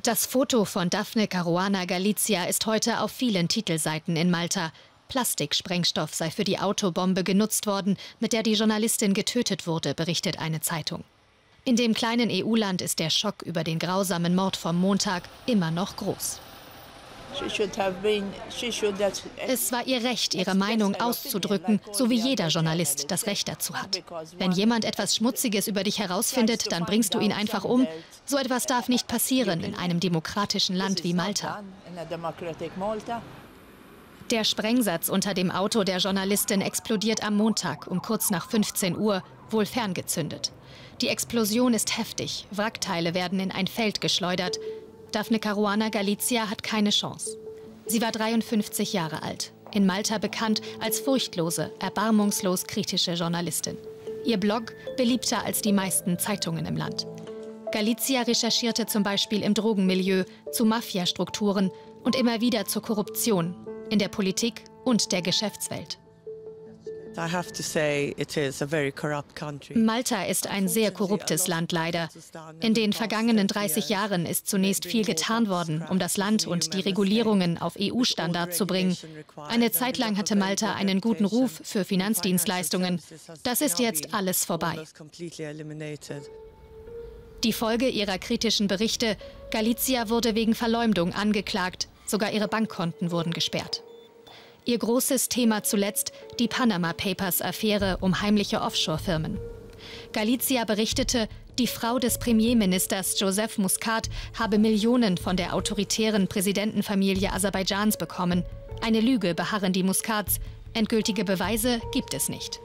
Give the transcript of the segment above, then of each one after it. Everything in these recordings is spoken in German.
Das Foto von Daphne Caruana Galizia ist heute auf vielen Titelseiten in Malta. Plastiksprengstoff sei für die Autobombe genutzt worden, mit der die Journalistin getötet wurde, berichtet eine Zeitung. In dem kleinen EU-Land ist der Schock über den grausamen Mord vom Montag immer noch groß. Es war ihr Recht, ihre Meinung auszudrücken, so wie jeder Journalist das Recht dazu hat. Wenn jemand etwas Schmutziges über dich herausfindet, dann bringst du ihn einfach um. So etwas darf nicht passieren in einem demokratischen Land wie Malta. Der Sprengsatz unter dem Auto der Journalistin explodiert am Montag um kurz nach 15 Uhr, wohl ferngezündet. Die Explosion ist heftig, Wrackteile werden in ein Feld geschleudert. Daphne Caruana Galizia hat keine Chance. Sie war 53 Jahre alt, in Malta bekannt als furchtlose, erbarmungslos kritische Journalistin. Ihr Blog beliebter als die meisten Zeitungen im Land. Galizia recherchierte zum Beispiel im Drogenmilieu, zu Mafiastrukturen und immer wieder zur Korruption in der Politik und der Geschäftswelt. Malta ist ein sehr korruptes Land, leider. In den vergangenen 30 Jahren ist zunächst viel getan worden, um das Land und die Regulierungen auf EU-Standard zu bringen. Eine Zeit lang hatte Malta einen guten Ruf für Finanzdienstleistungen. Das ist jetzt alles vorbei. Die Folge ihrer kritischen Berichte: Galizia wurde wegen Verleumdung angeklagt, sogar ihre Bankkonten wurden gesperrt. Ihr großes Thema zuletzt die Panama Papers-Affäre um heimliche Offshore-Firmen. Galizia berichtete, die Frau des Premierministers Joseph Muscat habe Millionen von der autoritären Präsidentenfamilie Aserbaidschans bekommen. Eine Lüge beharren die Muscats. Endgültige Beweise gibt es nicht.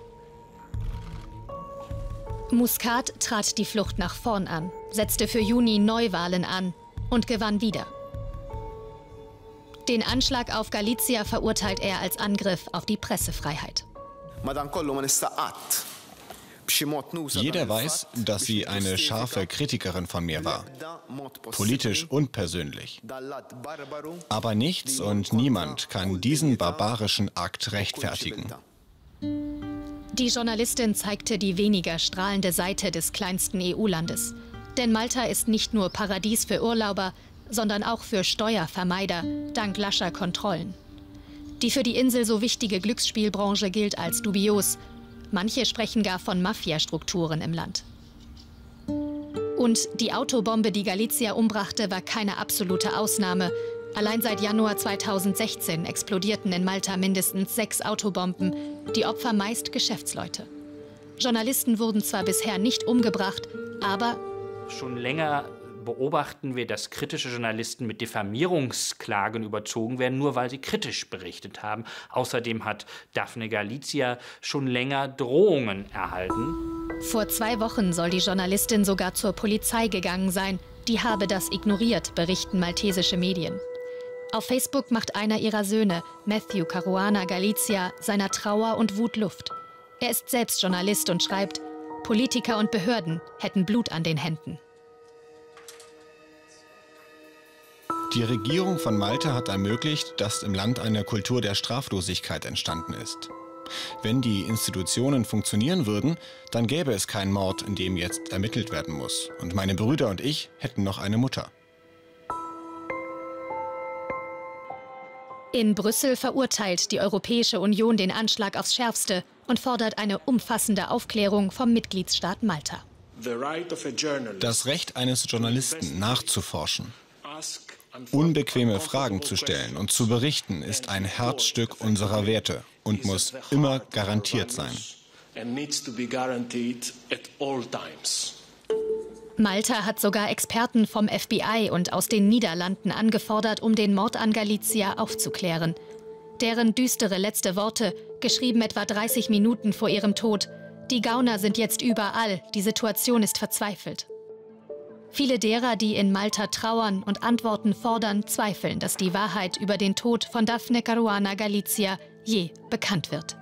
Muscat trat die Flucht nach vorn an, setzte für Juni Neuwahlen an und gewann wieder. Den Anschlag auf Galizia verurteilt er als Angriff auf die Pressefreiheit. Jeder weiß, dass sie eine scharfe Kritikerin von mir war, politisch und persönlich. Aber nichts und niemand kann diesen barbarischen Akt rechtfertigen. Die Journalistin zeigte die weniger strahlende Seite des kleinsten EU-Landes. Denn Malta ist nicht nur Paradies für Urlauber, sondern auch für Steuervermeider, dank lascher Kontrollen. Die für die Insel so wichtige Glücksspielbranche gilt als dubios. Manche sprechen gar von Mafiastrukturen im Land. Und die Autobombe, die Galizia umbrachte, war keine absolute Ausnahme. Allein seit Januar 2016 explodierten in Malta mindestens 6 Autobomben, die Opfer meist Geschäftsleute. Journalisten wurden zwar bisher nicht umgebracht, aber schon länger beobachten wir, dass kritische Journalisten mit Diffamierungsklagen überzogen werden, nur weil sie kritisch berichtet haben. Außerdem hat Daphne Galizia schon länger Drohungen erhalten. Vor 2 Wochen soll die Journalistin sogar zur Polizei gegangen sein. Die habe das ignoriert, berichten maltesische Medien. Auf Facebook macht einer ihrer Söhne, Matthew Caruana Galizia, seiner Trauer und Wut Luft. Er ist selbst Journalist und schreibt, Politiker und Behörden hätten Blut an den Händen. Die Regierung von Malta hat ermöglicht, dass im Land eine Kultur der Straflosigkeit entstanden ist. Wenn die Institutionen funktionieren würden, dann gäbe es keinen Mord, in dem jetzt ermittelt werden muss. Und meine Brüder und ich hätten noch eine Mutter. In Brüssel verurteilt die Europäische Union den Anschlag aufs Schärfste und fordert eine umfassende Aufklärung vom Mitgliedsstaat Malta. Das Recht eines Journalisten nachzuforschen, unbequeme Fragen zu stellen und zu berichten, ist ein Herzstück unserer Werte und muss immer garantiert sein. Malta hat sogar Experten vom FBI und aus den Niederlanden angefordert, um den Mord an Galizia aufzuklären. Deren düstere letzte Worte, geschrieben etwa 30 Minuten vor ihrem Tod: Die Gauner sind jetzt überall, die Situation ist verzweifelt. Viele derer, die in Malta trauern und Antworten fordern, zweifeln, dass die Wahrheit über den Tod von Daphne Caruana Galizia je bekannt wird.